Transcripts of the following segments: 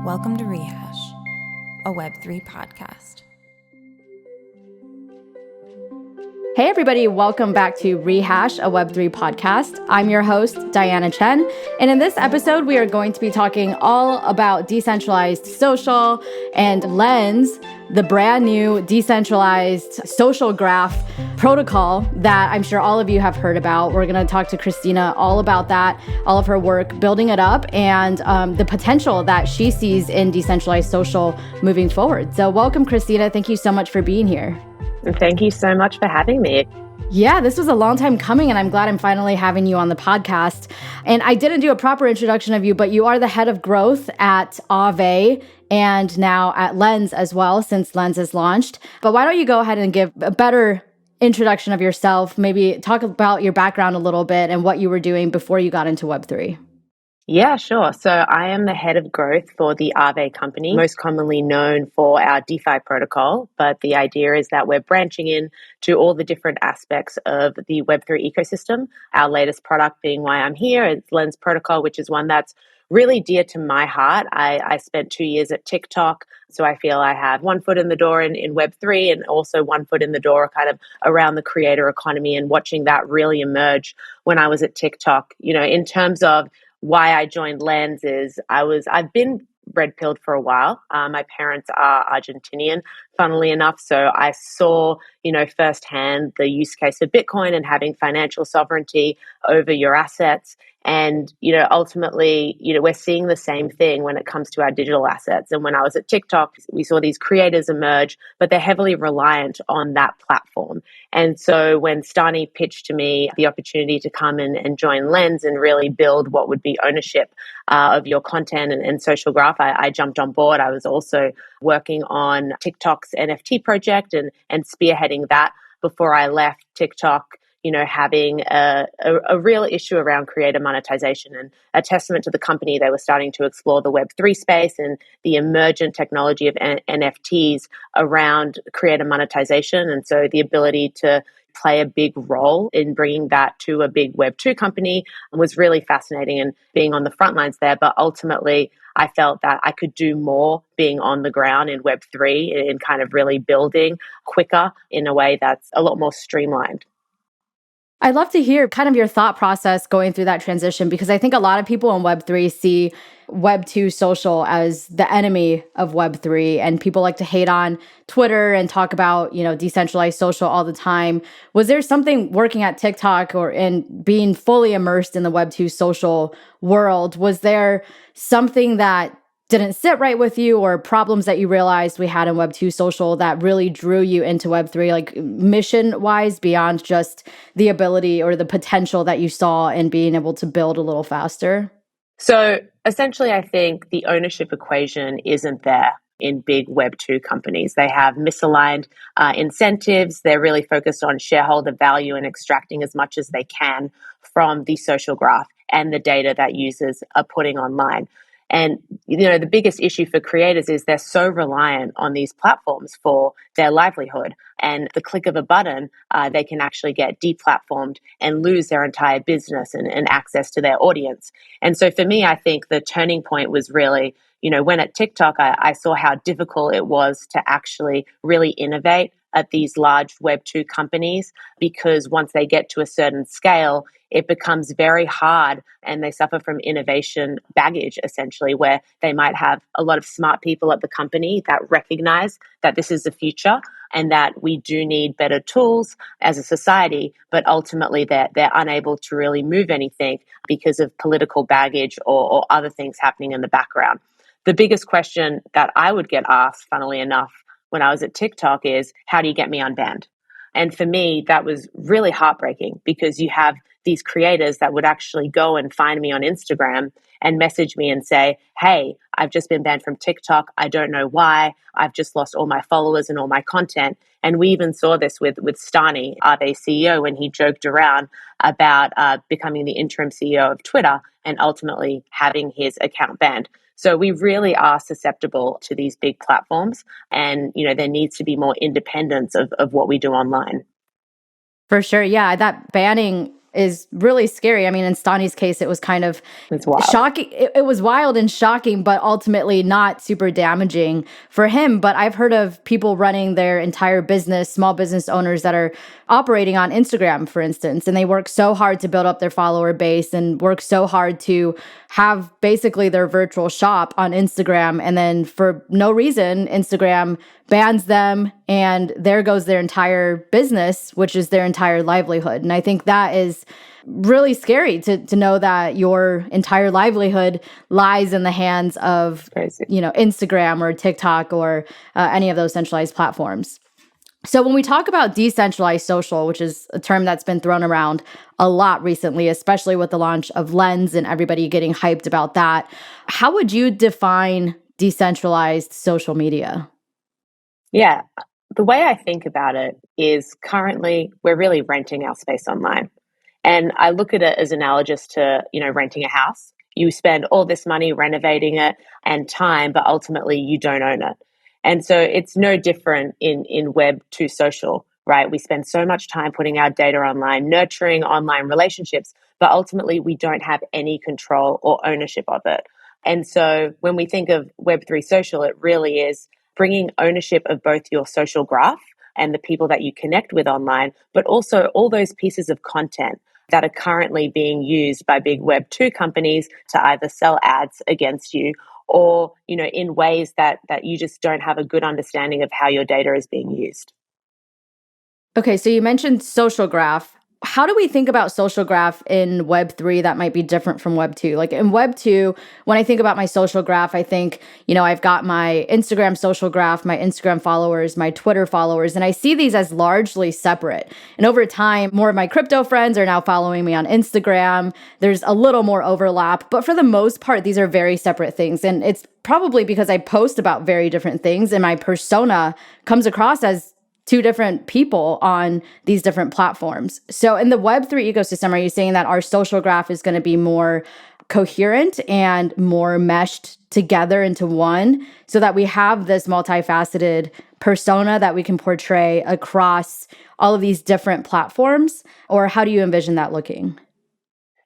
Welcome to Rehash, a Web3 podcast. Hey everybody, welcome back to Rehash, a Web3 podcast. I'm your host, Diana Chen, and in this episode, we are going to be talking all about decentralized social and Lens, the brand new decentralized social graph protocol that I'm sure all of you have heard about. We're going to talk to Christina all about that, all of her work building it up, and the potential that she sees in decentralized social moving forward. So welcome, Christina. Thank you so much for being here. Thank you so much for having me. Yeah, this was a long time coming, and I'm glad I'm finally having you on the podcast. And I didn't do a proper introduction of you, but you are the head of growth at Aave and now at Lens as well, since Lens is launched. But why don't you go ahead and give a better introduction of yourself, maybe talk about your background a little bit and what you were doing before you got into Web3. Yeah, sure. So I am the head of growth for the Aave company, most commonly known for our DeFi protocol. But the idea is that we're branching in to all the different aspects of the Web3 ecosystem. Our latest product being why I'm here is Lens Protocol, which is one that's really dear to my heart. I spent 2 years at TikTok, so I feel I have one foot in the door in Web3 and also one foot in the door kind of around the creator economy and watching that really emerge when I was at TikTok. You know, in terms of why I joined Lens is I've been red pilled for a while. My parents are Argentinian, funnily enough, so I saw, firsthand the use case of Bitcoin and having financial sovereignty over your assets. And, ultimately, we're seeing the same thing when it comes to our digital assets. And when I was at TikTok, we saw these creators emerge, but they're heavily reliant on that platform. And so when Stani pitched to me the opportunity to come and join Lens and really build what would be ownership of your content and social graph, I jumped on board. I was also working on TikTok's NFT project and spearheading that before I left TikTok, having a real issue around creator monetization, and a testament to the company. They were starting to explore the Web3 space and the emergent technology of NFTs around creator monetization. And so the ability to play a big role in bringing that to a big Web2 company was really fascinating, and being on the front lines there. But ultimately, I felt that I could do more being on the ground in Web3 and kind of really building quicker in a way that's a lot more streamlined. I'd love to hear kind of your thought process going through that transition, because I think a lot of people in Web3 see Web2 social as the enemy of Web3, and people like to hate on Twitter and talk about, decentralized social all the time. Was there something working at TikTok or in being fully immersed in the Web2 social world? Was there something that didn't sit right with you, or problems that you realized we had in Web2 social that really drew you into Web3, like mission-wise, beyond just the ability or the potential that you saw in being able to build a little faster? So essentially, I think the ownership equation isn't there in big Web2 companies. They have misaligned incentives. They're really focused on shareholder value and extracting as much as they can from the social graph and the data that users are putting online. And, the biggest issue for creators is they're so reliant on these platforms for their livelihood. And the click of a button, they can actually get deplatformed and lose their entire business and access to their audience. And so for me, I think the turning point was really, when at TikTok, I saw how difficult it was to actually really innovate at these large Web2 companies, because once they get to a certain scale, it becomes very hard and they suffer from innovation baggage, essentially, where they might have a lot of smart people at the company that recognize that this is the future and that we do need better tools as a society, but ultimately they're unable to really move anything because of political baggage or other things happening in the background. The biggest question that I would get asked, funnily enough, when I was at TikTok is, how do you get me unbanned? And for me, that was really heartbreaking, because you have these creators that would actually go and find me on Instagram and message me and say, hey, I've just been banned from TikTok. I don't know why. I've just lost all my followers and all my content. And we even saw this with Stani, Aave CEO, when he joked around about becoming the interim CEO of Twitter and ultimately having his account banned. So we really are susceptible to these big platforms, and there needs to be more independence of what we do online. For sure. Yeah, that banning is really scary. I mean, in Stani's case, it was kind of It's wild. shocking. It was wild and shocking, but ultimately not super damaging for him. But I've heard of people running their entire business, small business owners that are operating on Instagram, for instance, and they work so hard to build up their follower base and work so hard to have basically their virtual shop on Instagram. And then for no reason, Instagram bans them, and there goes their entire business, which is their entire livelihood. And I think that is really scary to know that your entire livelihood lies in the hands of, Instagram or TikTok or any of those centralized platforms. So when we talk about decentralized social, which is a term that's been thrown around a lot recently, especially with the launch of Lens and everybody getting hyped about that, how would you define decentralized social media? Yeah. The way I think about it is currently we're really renting our space online. And I look at it as analogous to, renting a house. You spend all this money renovating it and time, but ultimately you don't own it. And so it's no different in Web 2 social, right? We spend so much time putting our data online, nurturing online relationships, but ultimately we don't have any control or ownership of it. And so when we think of Web3 social, it really is bringing ownership of both your social graph and the people that you connect with online, but also all those pieces of content that are currently being used by big Web 2 companies to either sell ads against you or, in ways that you just don't have a good understanding of how your data is being used. Okay, so you mentioned social graph. How do we think about social graph in Web3 that might be different from Web 2? Like in Web 2, when I think about my social graph, I think, I've got my Instagram social graph, my Instagram followers, my Twitter followers, and I see these as largely separate. And over time, more of my crypto friends are now following me on Instagram. There's a little more overlap, but for the most part, these are very separate things. And it's probably because I post about very different things and my persona comes across as two different people on these different platforms. So in the Web3 ecosystem, are you saying that our social graph is going to be more coherent and more meshed together into one so that we have this multifaceted persona that we can portray across all of these different platforms? Or how do you envision that looking?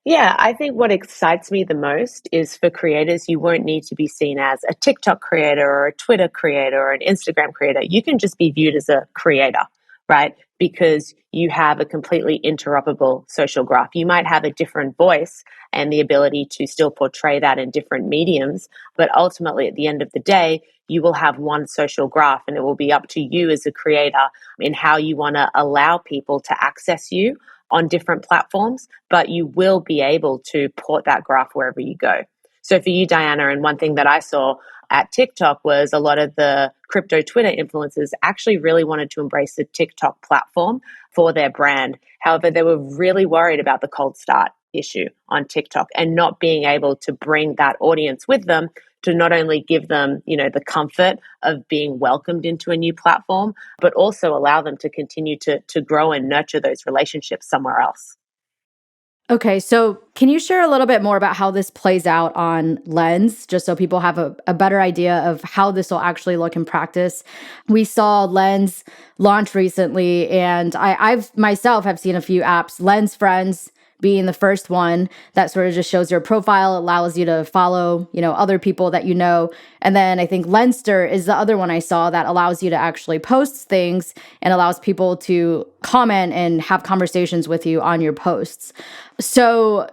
Yeah, I think what excites me the most is for creators, you won't need to be seen as a TikTok creator or a Twitter creator or an Instagram creator. You can just be viewed as a creator, right? Because you have a completely interoperable social graph. You might have a different voice and the ability to still portray that in different mediums, but ultimately at the end of the day, you will have one social graph and it will be up to you as a creator in how you want to allow people to access you on different platforms, but you will be able to port that graph wherever you go. So for you, Diana, and one thing that I saw at TikTok was a lot of the crypto Twitter influencers actually really wanted to embrace the TikTok platform for their brand. However, they were really worried about the cold start issue on TikTok and not being able to bring that audience with them to not only give them, the comfort of being welcomed into a new platform, but also allow them to continue to grow and nurture those relationships somewhere else. Okay, so can you share a little bit more about how this plays out on Lens, just so people have a better idea of how this will actually look in practice? We saw Lens launch recently, and I've myself have seen a few apps, Lens Friends being the first one that sort of just shows your profile, allows you to follow, other people that you know. And then I think Lenster is the other one I saw that allows you to actually post things and allows people to comment and have conversations with you on your posts. So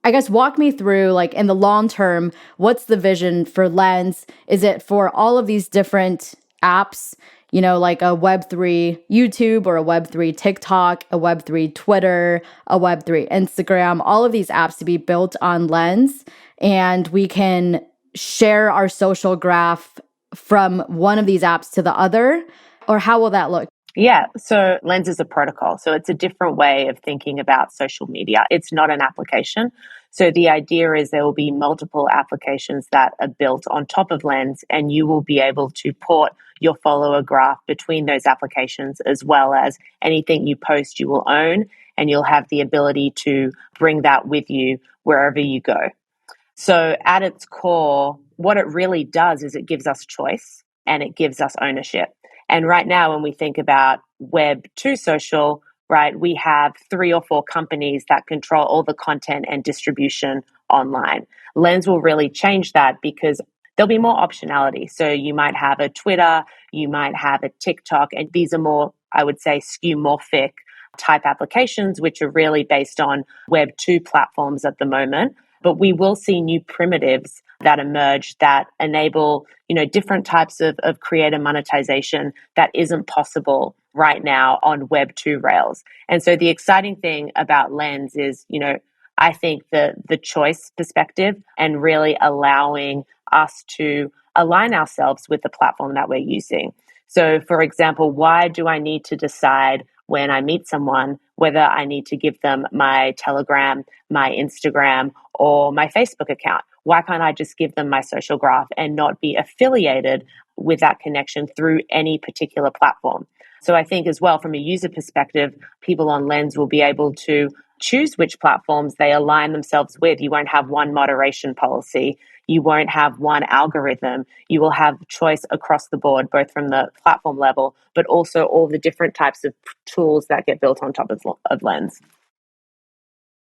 I guess walk me through, like, in the long term, what's the vision for Lens? Is it for all of these different apps, like a Web3 YouTube or a Web3 TikTok, a Web3 Twitter, a Web3 Instagram, all of these apps to be built on Lens, and we can share our social graph from one of these apps to the other? Or how will that look? Yeah, so Lens is a protocol. So it's a different way of thinking about social media. It's not an application. So the idea is there will be multiple applications that are built on top of Lens, and you will be able to port your follower graph between those applications, as well as anything you post you will own, and you'll have the ability to bring that with you wherever you go. So at its core, what it really does is it gives us choice and it gives us ownership. And right now, when we think about Web 2 social, right, we have 3 or 4 companies that control all the content and distribution online. Lens will really change that because there'll be more optionality. So you might have a Twitter, you might have a TikTok, and these are more, I would say, skeuomorphic type applications, which are really based on Web 2 platforms at the moment. But we will see new primitives that emerge that enable, different types of creator monetization that isn't possible right now on Web 2 rails. And so the exciting thing about Lens is, I think the choice perspective and really allowing us to align ourselves with the platform that we're using. So, for example, why do I need to decide when I meet someone whether I need to give them my Telegram, my Instagram, or my Facebook account? Why can't I just give them my social graph and not be affiliated with that connection through any particular platform? So I think as well, from a user perspective, people on Lens will be able to choose which platforms they align themselves with. You won't have one moderation policy. You won't have one algorithm. You will have choice across the board, both from the platform level, but also all the different types of tools that get built on top of Lens.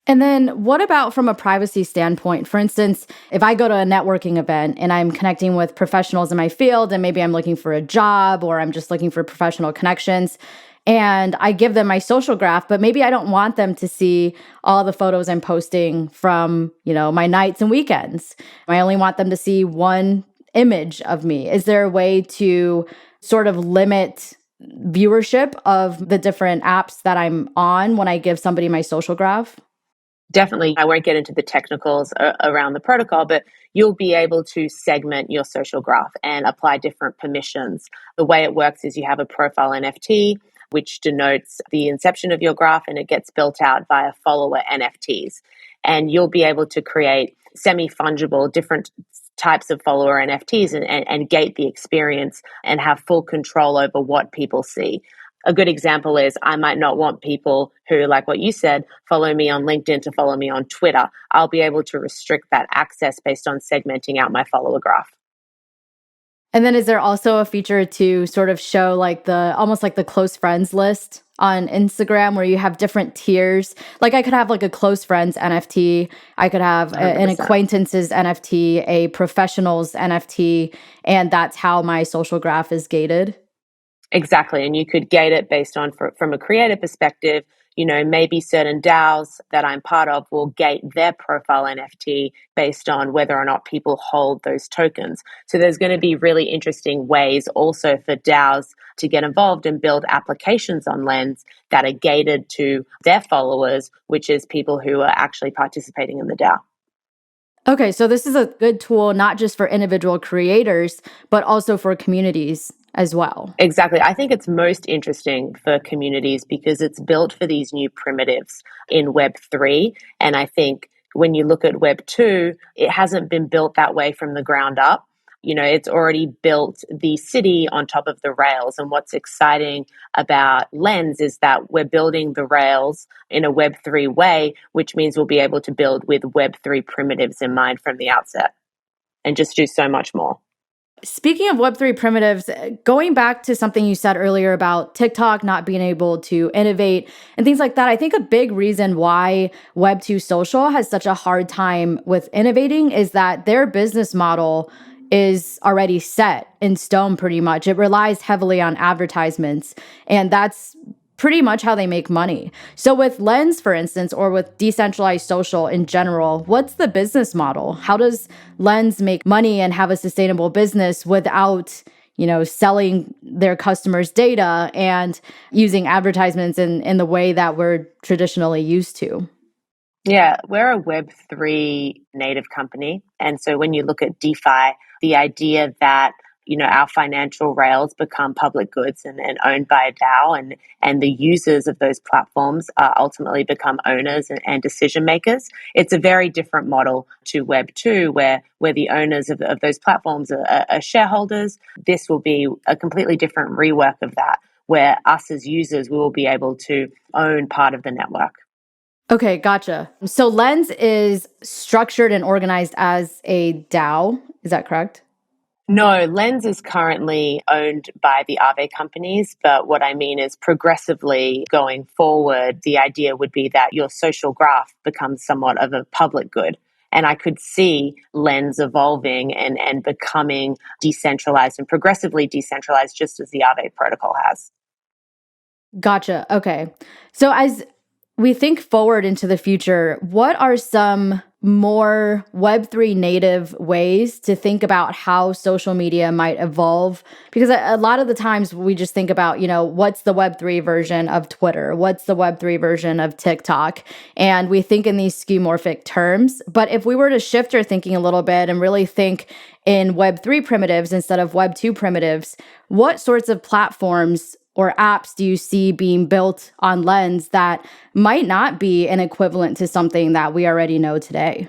And then what about from a privacy standpoint? For instance, if I go to a networking event and I'm connecting with professionals in my field, and maybe I'm looking for a job or I'm just looking for professional connections, and I give them my social graph, but maybe I don't want them to see all the photos I'm posting from, my nights and weekends. I only want them to see one image of me. Is there a way to sort of limit viewership of the different apps that I'm on when I give somebody my social graph? Definitely, I won't get into the technicals around the protocol, but you'll be able to segment your social graph and apply different permissions. The way it works is you have a profile NFT, which denotes the inception of your graph, and it gets built out via follower NFTs. And you'll be able to create semi-fungible, different types of follower NFTs and gate the experience and have full control over what people see. A good example is I might not want people who, like what you said, follow me on LinkedIn to follow me on Twitter. I'll be able to restrict that access based on segmenting out my follower graph. And then is there also a feature to sort of show almost like the close friends list on Instagram where you have different tiers? Like I could have like a close friends NFT, I could have an 100%. acquaintances NFT, a professionals NFT, and that's how my social graph is gated. Exactly. And you could gate it based on, from a creator perspective, maybe certain DAOs that I'm part of will gate their profile NFT based on whether or not people hold those tokens. So there's going to be really interesting ways also for DAOs to get involved and build applications on Lens that are gated to their followers, which is people who are actually participating in the DAO. Okay, so this is a good tool, not just for individual creators, but also for communities as well. Exactly. I think it's most interesting for communities because it's built for these new primitives in Web3. And I think when you look at Web 2, it hasn't been built that way from the ground up. It's already built the city on top of the rails. And what's exciting about Lens is that we're building the rails in a Web3 way, which means we'll be able to build with Web3 primitives in mind from the outset and just do so much more. Speaking of Web3 primitives, going back to something you said earlier about TikTok not being able to innovate and things like that, I think a big reason why Web2 social has such a hard time with innovating is that their business model is already set in stone pretty much. It relies heavily on advertisements, and that's pretty much how they make money. So with Lens, for instance, or with decentralized social in general, what's the business model? How does Lens make money and have a sustainable business without, selling their customers' data and using advertisements in the way that we're traditionally used to? Yeah, we're a Web3 native company. And so when you look at DeFi, the idea that, our financial rails become public goods and owned by a DAO, and the users of those platforms ultimately become owners and decision makers. It's a very different model to Web2, where the owners of those platforms are shareholders. This will be a completely different rework of that, where us as users, we will be able to own part of the network. Okay, gotcha. So Lens is structured and organized as a DAO. Is that correct? No, Lens is currently owned by the Aave companies, but what I mean is progressively going forward, the idea would be that your social graph becomes somewhat of a public good. And I could see Lens evolving and becoming decentralized and progressively decentralized, just as the Aave protocol has. Gotcha. Okay. So as we think forward into the future, what are some more Web3 native ways to think about how social media might evolve? Because a lot of the times we just think about, what's the Web3 version of Twitter? What's the Web3 version of TikTok? And we think in these skeuomorphic terms. But if we were to shift our thinking a little bit and really think in Web3 primitives instead of Web2 primitives, what sorts of platforms or apps do you see being built on Lens that might not be an equivalent to something that we already know today?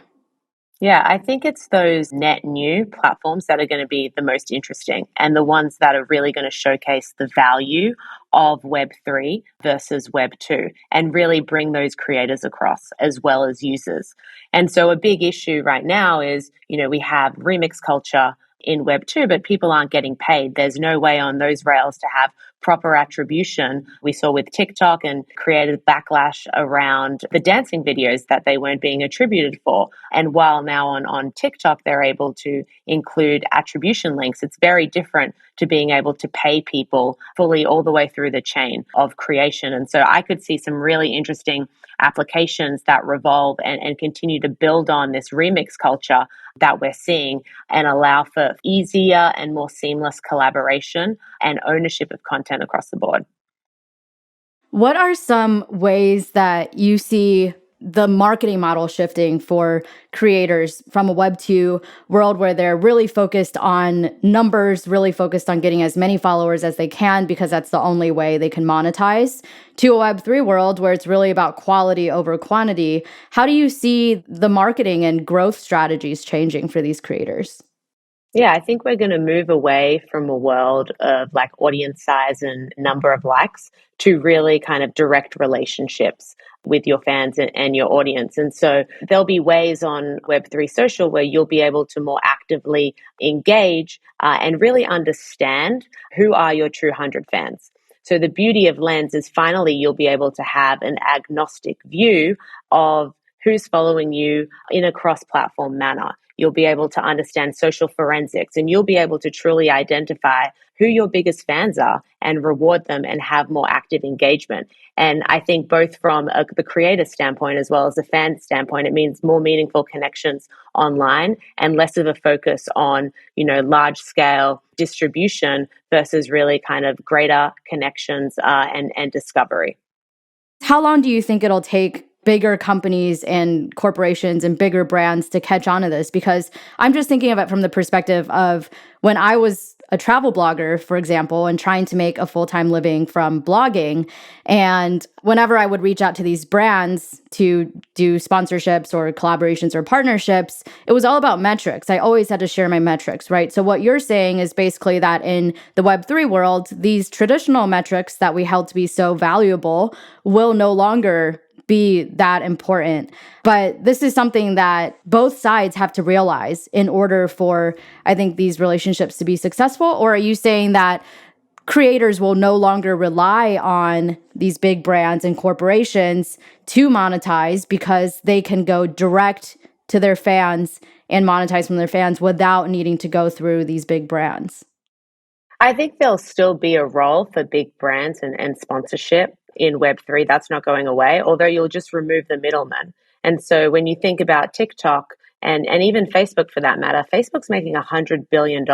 Yeah, I think it's those net new platforms that are going to be the most interesting and the ones that are really going to showcase the value of Web3 versus Web2 and really bring those creators across as well as users. And so a big issue right now is, we have remix culture in Web2, but people aren't getting paid. There's no way on those rails to have proper attribution. We saw with TikTok and created backlash around the dancing videos that they weren't being attributed for. And while now on TikTok, they're able to include attribution links, it's very different to being able to pay people fully all the way through the chain of creation. And so I could see some really interesting applications that revolve and continue to build on this remix culture that we're seeing and allow for easier and more seamless collaboration and ownership of content across the board. What are some ways that you see the marketing model shifting for creators from a Web2 world where they're really focused on numbers, really focused on getting as many followers as they can because that's the only way they can monetize, to a Web3 world where it's really about quality over quantity? How do you see the marketing and growth strategies changing for these creators? Yeah, I think we're going to move away from a world of like audience size and number of likes to really kind of direct relationships with your fans and your audience. And so there'll be ways on Web3 social where you'll be able to more actively engage and really understand who are your true 100 fans. So the beauty of Lens is finally you'll be able to have an agnostic view of who's following you in a cross-platform manner. You'll be able to understand social forensics and you'll be able to truly identify who your biggest fans are and reward them and have more active engagement. And I think both from the creator standpoint as well as the fan standpoint, it means more meaningful connections online and less of a focus on, large scale distribution versus really kind of greater connections and discovery. How long do you think it'll take bigger companies and corporations and bigger brands to catch on to this? Because I'm just thinking of it from the perspective of when I was a travel blogger, for example, and trying to make a full-time living from blogging. And whenever I would reach out to these brands to do sponsorships or collaborations or partnerships, it was all about metrics. I always had to share my metrics, right? So what you're saying is basically that in the Web3 world, these traditional metrics that we held to be so valuable will no longer be that important. But this is something that both sides have to realize in order for, I think, these relationships to be successful. Or are you saying that creators will no longer rely on these big brands and corporations to monetize because they can go direct to their fans and monetize from their fans without needing to go through these big brands? I think there'll still be a role for big brands and sponsorship in Web3. That's not going away, although you'll just remove the middlemen. And so when you think about TikTok and even Facebook for that matter, Facebook's making $100 billion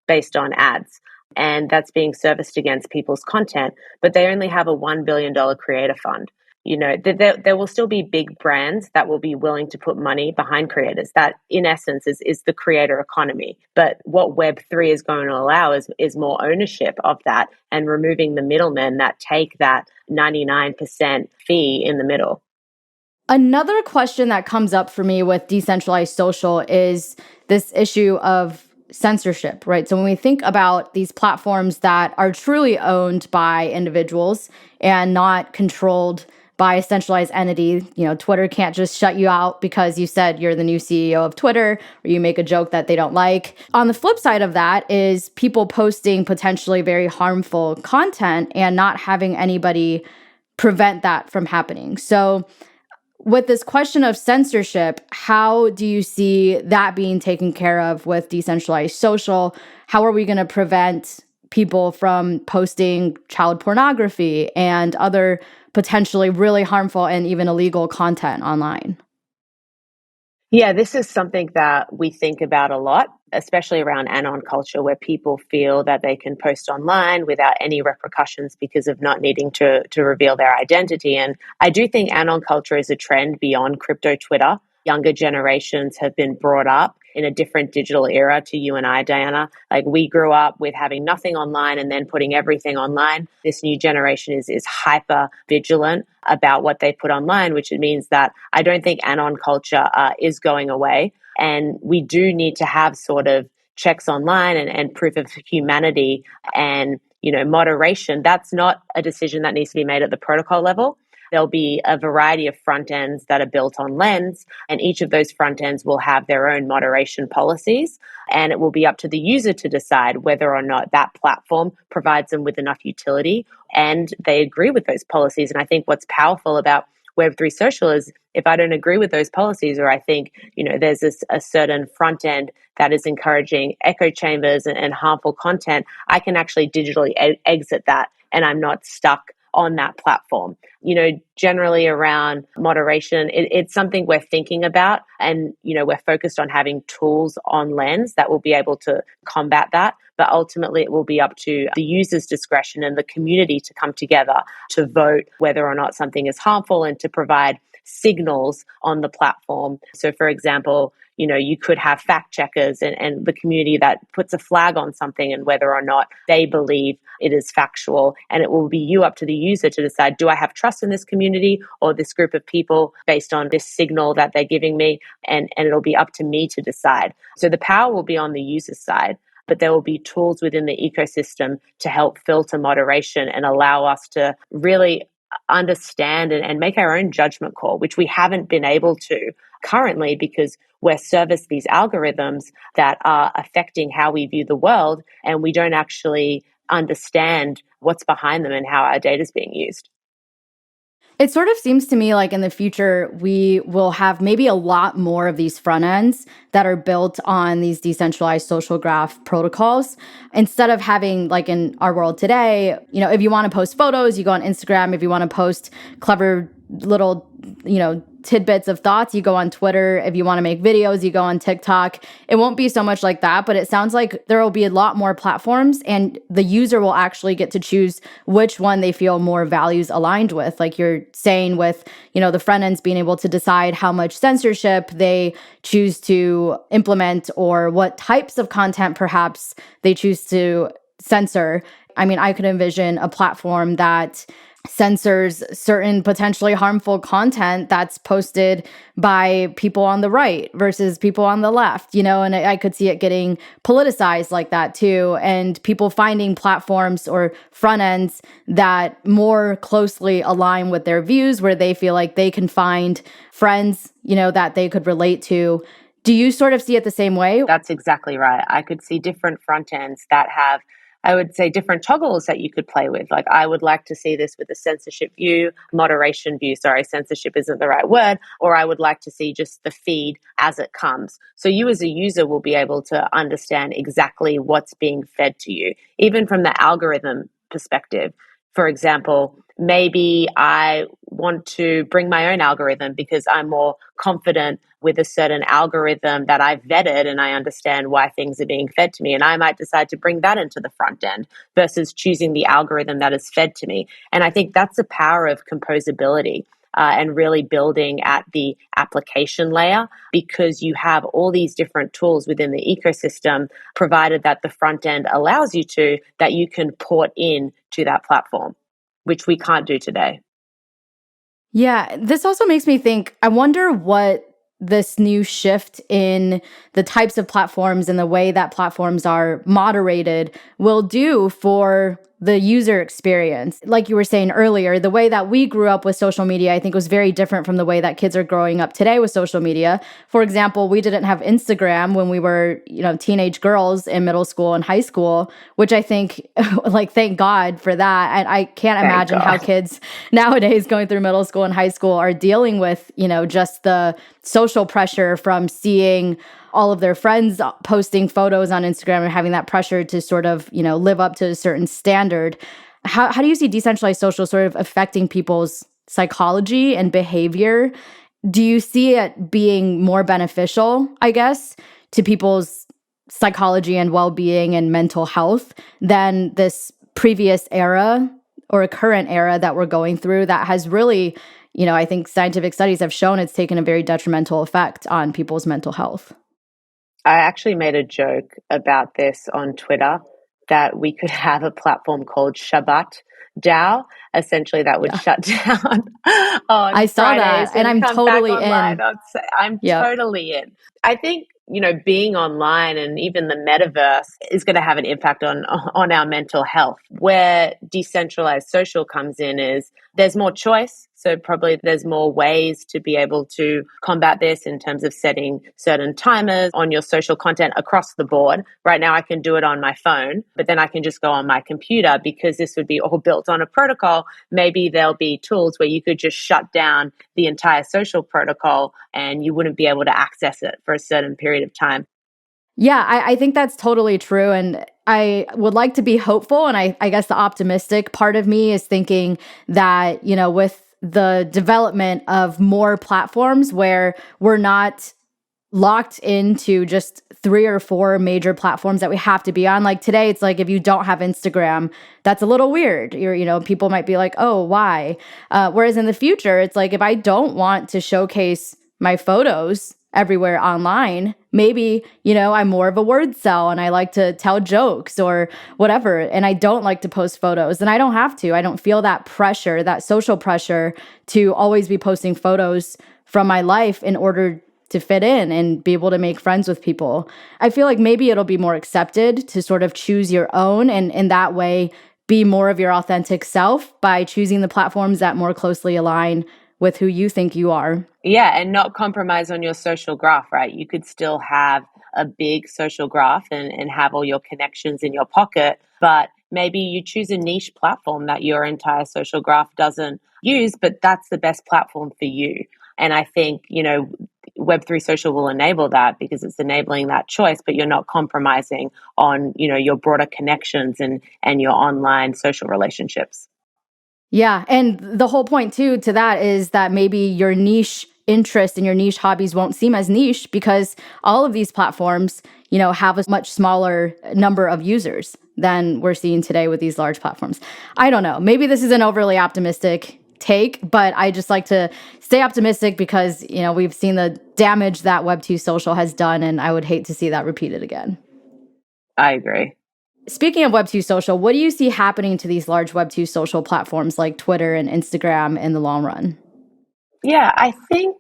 based on ads. And that's being serviced against people's content, but they only have a $1 billion creator fund. There will still be big brands that will be willing to put money behind creators. That, in essence, is the creator economy. But what Web3 is going to allow is more ownership of that and removing the middlemen that take that 99% fee in the middle. Another question that comes up for me with decentralized social is this issue of censorship, right? So when we think about these platforms that are truly owned by individuals and not controlled by a centralized entity. Twitter can't just shut you out because you said you're the new CEO of Twitter or you make a joke that they don't like. On the flip side of that is people posting potentially very harmful content and not having anybody prevent that from happening. So with this question of censorship, how do you see that being taken care of with decentralized social? How are we going to prevent people from posting child pornography and other potentially really harmful and even illegal content online? Yeah, this is something that we think about a lot, especially around anon culture, where people feel that they can post online without any repercussions because of not needing to reveal their identity. And I do think anon culture is a trend beyond crypto Twitter. Younger generations have been brought up in a different digital era to you and I, Diana. Like, we grew up with having nothing online and then putting everything online. This new generation is hyper vigilant about what they put online, which means that I don't think anon culture is going away. And we do need to have sort of checks online and proof of humanity and, moderation. That's not a decision that needs to be made at the protocol level. There'll be a variety of front ends that are built on Lens, and each of those front ends will have their own moderation policies. And it will be up to the user to decide whether or not that platform provides them with enough utility and they agree with those policies. And I think what's powerful about Web3 social is, if I don't agree with those policies, or I think, there's a certain front end that is encouraging echo chambers and harmful content, I can actually digitally exit that, and I'm not stuck on that platform. Generally around moderation, it's something we're thinking about, and, we're focused on having tools on Lens that will be able to combat that. But ultimately, it will be up to the user's discretion and the community to come together to vote whether or not something is harmful and to provide signals on the platform. So, for example, you could have fact checkers and the community that puts a flag on something and whether or not they believe it is factual. And it will be up to the user to decide, do I have trust in this community or this group of people based on this signal that they're giving me? And it'll be up to me to decide. So the power will be on the user's side, but there will be tools within the ecosystem to help filter moderation and allow us to really understand and make our own judgment call, which we haven't been able to currently because we're serviced these algorithms that are affecting how we view the world, and we don't actually understand what's behind them and how our data is being used. It sort of seems to me like in the future, we will have maybe a lot more of these front ends that are built on these decentralized social graph protocols. Instead of having, like in our world today, if you want to post photos, you go on Instagram. If you want to post clever little, tidbits of thoughts, you go on Twitter. If you want to make videos, you go on TikTok. It won't be so much like that, but it sounds like there will be a lot more platforms and the user will actually get to choose which one they feel more values aligned with. Like you're saying with, the front ends being able to decide how much censorship they choose to implement or what types of content perhaps they choose to censor. I mean, I could envision a platform that censors certain potentially harmful content that's posted by people on the right versus people on the left, and I could see it getting politicized like that too, and people finding platforms or front ends that more closely align with their views, where they feel like they can find friends, that they could relate to. Do you sort of see it the same way? That's exactly right. I could see different front ends that have, I would say, different toggles that you could play with. Like, I would like to see this with a censorship view, moderation view. Sorry, censorship isn't the right word. Or I would like to see just the feed as it comes. So you as a user will be able to understand exactly what's being fed to you, even from the algorithm perspective. For example, maybe I want to bring my own algorithm because I'm more confident with a certain algorithm that I've vetted and I understand why things are being fed to me. And I might decide to bring that into the front end versus choosing the algorithm that is fed to me. And I think that's the power of composability. And really building at the application layer, because you have all these different tools within the ecosystem, provided that the front end allows you to, that you can port in to that platform, which we can't do today. Yeah, this also makes me think, I wonder what this new shift in the types of platforms and the way that platforms are moderated will do for the user experience. Like you were saying earlier, the way that we grew up with social media, I think was very different from the way that kids are growing up today with social media. For example, we didn't have Instagram when we were, teenage girls in middle school and high school, which I think, like, thank God for that. And I can't Thank imagine how God. kids nowadays going through middle school and high school are dealing with, just the social pressure from seeing all of their friends posting photos on Instagram and having that pressure to sort of, live up to a certain standard. How do you see decentralized social sort of affecting people's psychology and behavior? Do you see it being more beneficial, I guess, to people's psychology and well-being and mental health than this previous era or a current era that we're going through that has really, I think scientific studies have shown it's taken a very detrimental effect on people's mental health? I actually made a joke about this on Twitter that we could have a platform called Shabbat DAO, essentially that would Yeah. shut down I on saw Fridays that and and I'm come back totally online. in. I'm Yep. totally in. I think, being online and even the metaverse is going to have an impact on our mental health. Where decentralized social comes in is there's more choice. So probably there's more ways to be able to combat this in terms of setting certain timers on your social content across the board. Right now I can do it on my phone, but then I can just go on my computer because this would be all built on a protocol. Maybe there'll be tools where you could just shut down the entire social protocol and you wouldn't be able to access it for a certain period of time. Yeah, I think that's totally true. And I would like to be hopeful. And I guess the optimistic part of me is thinking that, with the development of more platforms where we're not locked into just 3 or 4 major platforms that we have to be on. Like today, it's like if you don't have Instagram, that's a little weird. People might be like, oh, why? Whereas in the future, it's like if I don't want to showcase my photos everywhere online, maybe, I'm more of a word cell and I like to tell jokes or whatever. And I don't like to post photos and I don't have to. I don't feel that pressure, that social pressure to always be posting photos from my life in order to fit in and be able to make friends with people. I feel like maybe it'll be more accepted to sort of choose your own and in that way be more of your authentic self by choosing the platforms that more closely align with who you think you are. Yeah, and not compromise on your social graph, right? You could still have a big social graph and have all your connections in your pocket, but maybe you choose a niche platform that your entire social graph doesn't use, but that's the best platform for you. And I think, Web3 social will enable that because it's enabling that choice, but you're not compromising on, your broader connections and your online social relationships. Yeah. And the whole point, too, to that is that maybe your niche interest and your niche hobbies won't seem as niche because all of these platforms, have a much smaller number of users than we're seeing today with these large platforms. I don't know. Maybe this is an overly optimistic take, but I just like to stay optimistic because, we've seen the damage that Web2 social has done, and I would hate to see that repeated again. I agree. Speaking of Web2 social, what do you see happening to these large Web2 social platforms like Twitter and Instagram in the long run? Yeah, I think,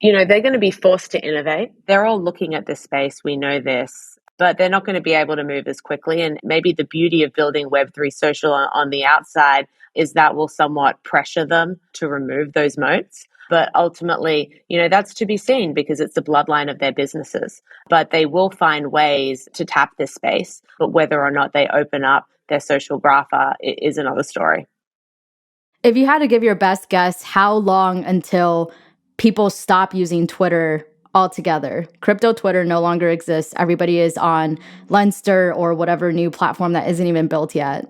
they're going to be forced to innovate. They're all looking at this space. We know this, but they're not going to be able to move as quickly. And maybe the beauty of building Web3 social on the outside is that will somewhat pressure them to remove those moats. But ultimately, that's to be seen because it's the bloodline of their businesses. But they will find ways to tap this space. But whether or not they open up their social graph is another story. If you had to give your best guess, how long until people stop using Twitter altogether? Crypto Twitter no longer exists. Everybody is on Lenster or whatever new platform that isn't even built yet.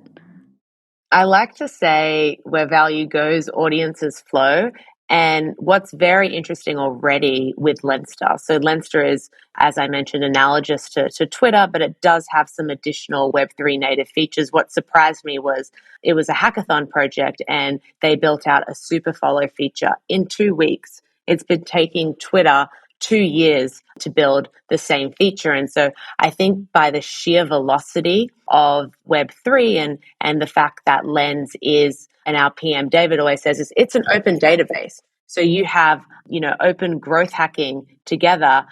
I like to say where value goes, audiences flow. And what's very interesting already with Lenster. So Lenster is, as I mentioned, analogous to Twitter, but it does have some additional Web3 native features. What surprised me was it was a hackathon project and they built out a super follow feature in 2 weeks. It's been taking Twitter 2 years to build the same feature. And so I think by the sheer velocity of Web3 and the fact that Lens is, and our PM David always says, is it's an open database. So you have, open growth hacking together.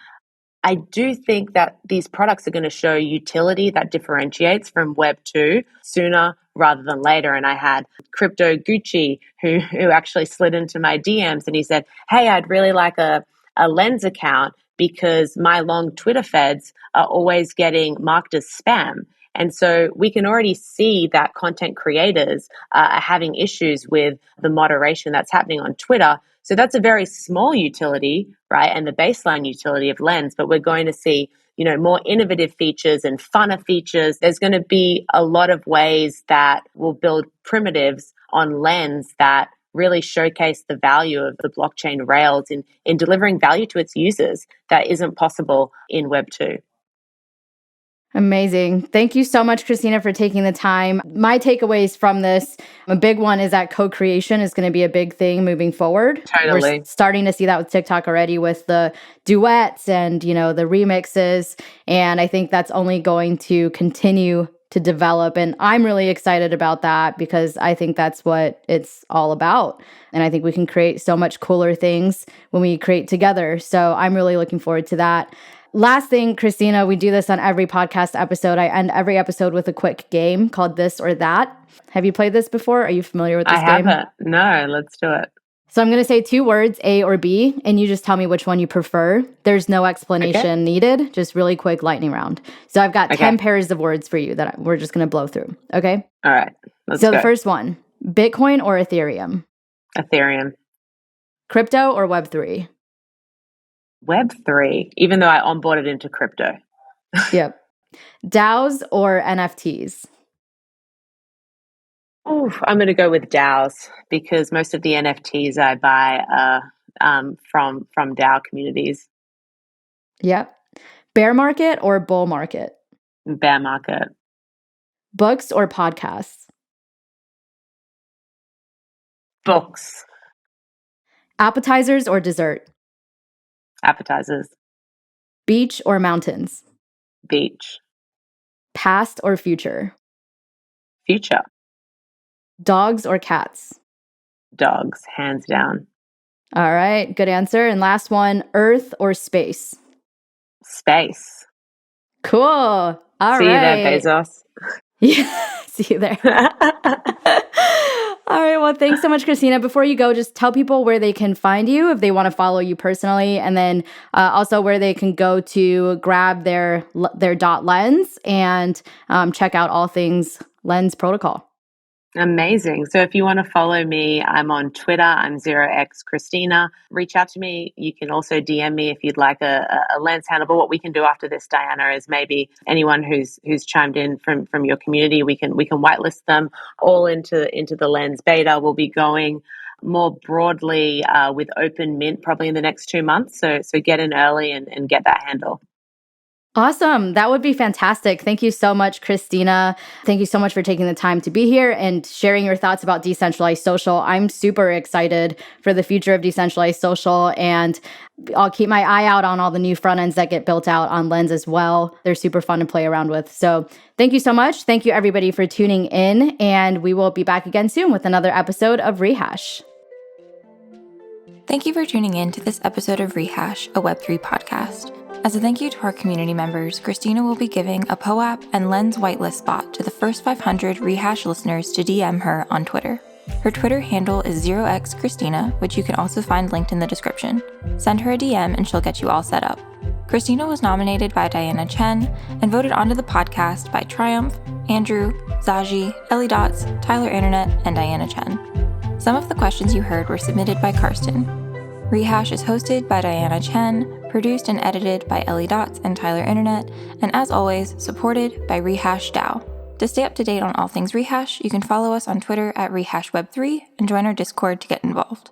I do think that these products are going to show utility that differentiates from Web 2 sooner rather than later. And I had Crypto Gucci who actually slid into my DMs and he said, hey, I'd really like a Lens account because my long Twitter feds are always getting marked as spam. And so we can already see that content creators are having issues with the moderation that's happening on Twitter. So that's a very small utility, right? And the baseline utility of Lens, but we're going to see, more innovative features and funner features. There's going to be a lot of ways that we'll build primitives on Lens that really showcase the value of the blockchain rails in delivering value to its users that isn't possible in Web 2. Amazing. Thank you so much, Christina, for taking the time. My takeaways from this, a big one is that co-creation is going to be a big thing moving forward. Totally. We're starting to see that with TikTok already with the duets and, the remixes. And I think that's only going to continue to develop. And I'm really excited about that because I think that's what it's all about. And I think we can create so much cooler things when we create together. So I'm really looking forward to that. Last thing, Christina, we do this on every podcast episode. I end every episode with a quick game called This or That. Have you played this before? Are you familiar with this game? I haven't. No, let's do it. So I'm going to say 2 words, A or B, and you just tell me which one you prefer. There's no explanation needed, just really quick lightning round. So I've got 10 pairs of words for you that we're just going to blow through, okay? All right, let's go. So the first one, Bitcoin or Ethereum? Ethereum. Crypto or Web3? Web3, even though I onboarded into crypto. Yep. DAOs or NFTs? I'm going to go with DAOs because most of the NFTs I buy are from DAO communities. Yep. Bear market or bull market? Bear market. Books or podcasts? Books. Appetizers or dessert? Appetizers. Beach or mountains? Beach. Past or future? Future. Dogs or cats? Dogs, hands down. All right, good answer. And last one, Earth or space? Space. Cool. All right. See you there, Bezos. Yeah, see you there. All right, well, thanks so much, Christina. Before you go, just tell people where they can find you if they want to follow you personally, and then also where they can go to grab their .lens and check out all things Lens protocol. Amazing. So if you want to follow me, I'm on Twitter. I'm 0xChristina. Reach out to me. You can also DM me if you'd like a Lens handle. But what we can do after this, Diana, is maybe anyone who's chimed in from your community, we can whitelist them all into the Lens beta. We'll be going more broadly with open mint probably in the next 2 months. So get in early and get that handle. Awesome. That would be fantastic. Thank you so much, Christina. Thank you so much for taking the time to be here and sharing your thoughts about decentralized social. I'm super excited for the future of decentralized social, and I'll keep my eye out on all the new front ends that get built out on Lens as well. They're super fun to play around with. So thank you so much. Thank you, everybody, for tuning in, and we will be back again soon with another episode of Rehash. Thank you for tuning in to this episode of Rehash, a Web3 podcast. As a thank you to our community members, Christina will be giving a POAP and Lens whitelist spot to the first 500 Rehash listeners to DM her on Twitter. Her Twitter handle is 0xChristina, which you can also find linked in the description. Send her a DM and she'll get you all set up. Christina was nominated by Diana Chen and voted onto the podcast by Triumph, Andrew, Zaji, Ellie Dots, Tyler Internet, and Diana Chen. Some of the questions you heard were submitted by Karsten. Rehash is hosted by Diana Chen, produced and edited by Ellie Dots and Tyler Internet, and as always, supported by Rehash DAO. To stay up to date on all things Rehash, you can follow us on Twitter at RehashWeb3 and join our Discord to get involved.